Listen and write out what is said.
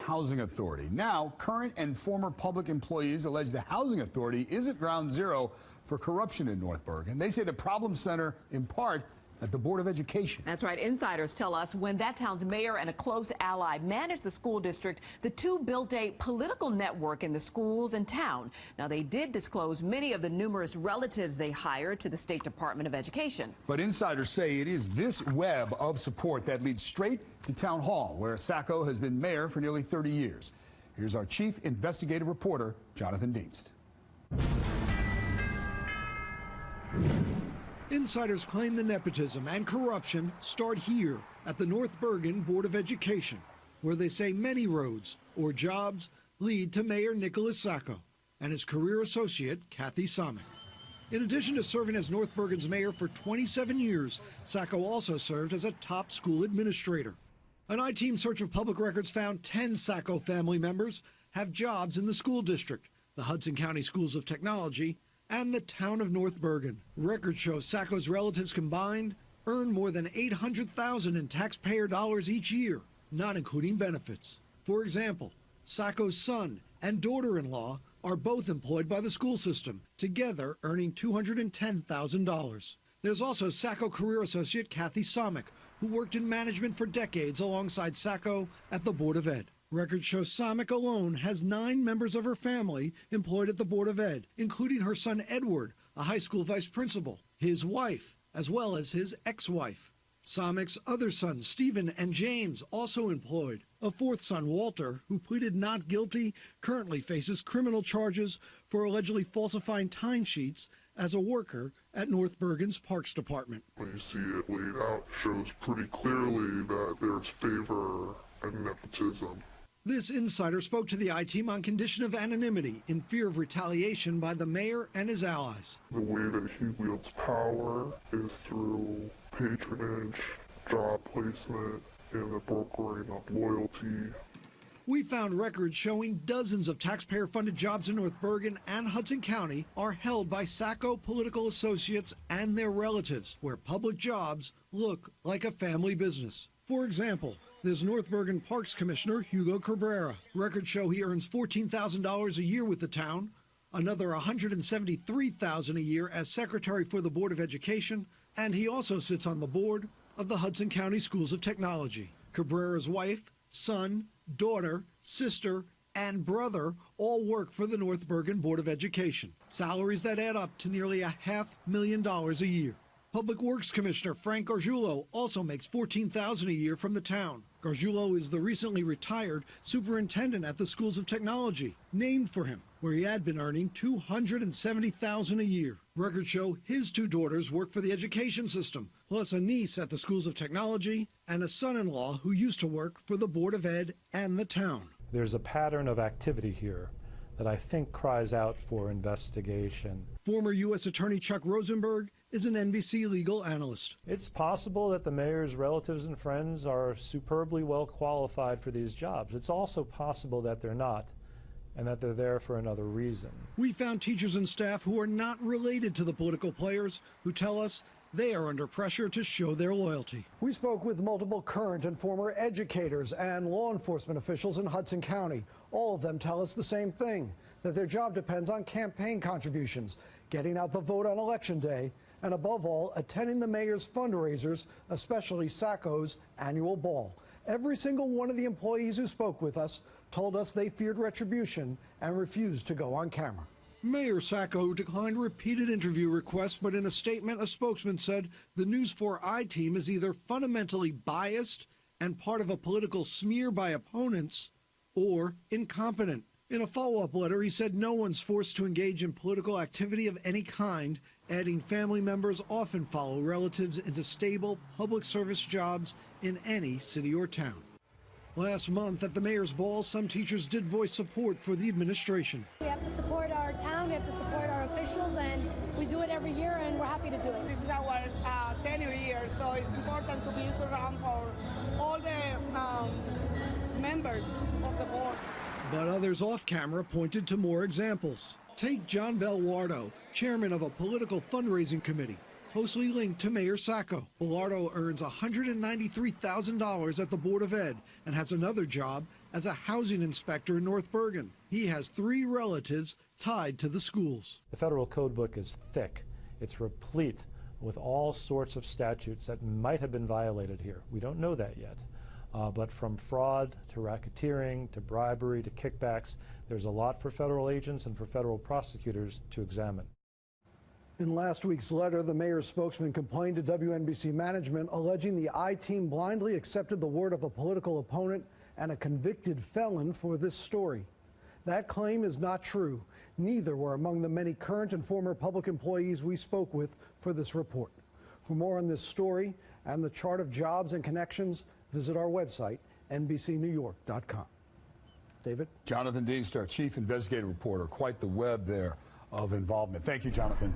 Housing Authority. Now, current and former public employees allege the Housing Authority isn't ground zero for corruption in North Bergen. They say the problem center, in part, at the Board of Education. That's right. Insiders tell us when that town's mayor and a close ally managed the school district, the two built a political network in the schools and town. Now, they did disclose many of the numerous relatives they hired to the State Department of Education. But insiders say it is this web of support that leads straight to Town Hall, where Sacco has been mayor for nearly 30 years. Here's our chief investigative reporter, Jonathan Dienst. Insiders claim the nepotism and corruption start here at the North Bergen Board of Education, where they say many roads or jobs lead to Mayor Nicholas Sacco and his career associate, Kathy Samick. In addition to serving as North Bergen's mayor for 27 years, Sacco also served as a top school administrator. An I-team search of public records found 10 Sacco family members have jobs in the school district, the Hudson County Schools of Technology, and the town of North Bergen. Records show Sacco's relatives combined earn more than $800,000 in taxpayer dollars each year, not including benefits. For example, Sacco's son and daughter-in-law are both employed by the school system, together earning $210,000. There's also Sacco career associate Kathy Samick, who worked in management for decades alongside Sacco at the Board of Ed. Records show Samick alone has 9 members of her family employed at the Board of Ed, including her son Edward, a high school vice principal, his wife, as well as his ex-wife. Samick's other sons, Stephen and James, also employed. A fourth son, Walter, who pleaded not guilty, currently faces criminal charges for allegedly falsifying timesheets as a worker at North Bergen's Parks Department. When you see it laid out, it shows pretty clearly that there's favor and nepotism. This insider spoke to the I-team on condition of anonymity in fear of retaliation by the mayor and his allies. The way that he wields power is through patronage, job placement, and the brokering of loyalty. We found records showing dozens of taxpayer-funded jobs in North Bergen and Hudson County are held by Sacco political associates and their relatives, where public jobs look like a family business. For example, there's North Bergen Parks Commissioner Hugo Cabrera. Records show he earns $14,000 a year with the town, another $173,000 a year as secretary for the Board of Education, and he also sits on the board of the Hudson County Schools of Technology. Cabrera's wife, son, daughter, sister, and brother all work for the North Bergen Board of Education. Salaries that add up to nearly $500,000 a year. Public Works Commissioner Frank Gargiulo also makes $14,000 a year from the town. Gargiulo is the recently retired superintendent at the Schools of Technology, named for him, where he had been earning $270,000 a year. Records show his 2 daughters work for the education system, plus a niece at the Schools of Technology and a son-in-law who used to work for the Board of Ed and the town. There's a pattern of activity here that I think cries out for investigation. Former U.S. Attorney Chuck Rosenberg is an NBC legal analyst. It's possible that the mayor's relatives and friends are superbly well qualified for these jobs. It's also possible that they're not, and that they're there for another reason. We found teachers and staff who are not related to the political players who tell us they are under pressure to show their loyalty. We spoke with multiple current and former educators and law enforcement officials in Hudson County. All of them tell us the same thing, that their job depends on campaign contributions, getting out the vote on Election Day, and above all, attending the mayor's fundraisers, especially Sacco's annual ball. Every single one of the employees who spoke with us told us they feared retribution and refused to go on camera. Mayor Sacco declined repeated interview requests, but in a statement, a spokesman said the News 4 I-team is either fundamentally biased and part of a political smear by opponents, or incompetent. In a follow-up letter, he said no one's forced to engage in political activity of any kind, adding family members often follow relatives into stable public service jobs in any city or town. Last month at the mayor's ball, some teachers did voice support for the administration. We have to support our town, we have to support our officials, and we do it every year, and we're happy to do it. This is our tenure year, so it's important to be around for all the members of the board. But others off camera pointed to more examples. Take John Bellardo, chairman of a political fundraising committee closely linked to Mayor Sacco. Bellardo earns $193,000 at the Board of Ed and has another job as a housing inspector in North Bergen. He has 3 relatives tied to the schools. The federal code book is thick. It's replete with all sorts of statutes that might have been violated here. We don't know that yet. But from fraud to racketeering to bribery to kickbacks, there's a lot for federal agents and for federal prosecutors to examine. In last week's letter, the mayor's spokesman complained to WNBC management, alleging the I-Team blindly accepted the word of a political opponent and a convicted felon for this story. That claim is not true. Neither were among the many current and former public employees we spoke with for this report. For more on this story and the chart of jobs and connections, visit our website, NBCNewYork.com. David? Jonathan Dienst, our chief investigative reporter. Quite the web there of involvement. Thank you, Jonathan.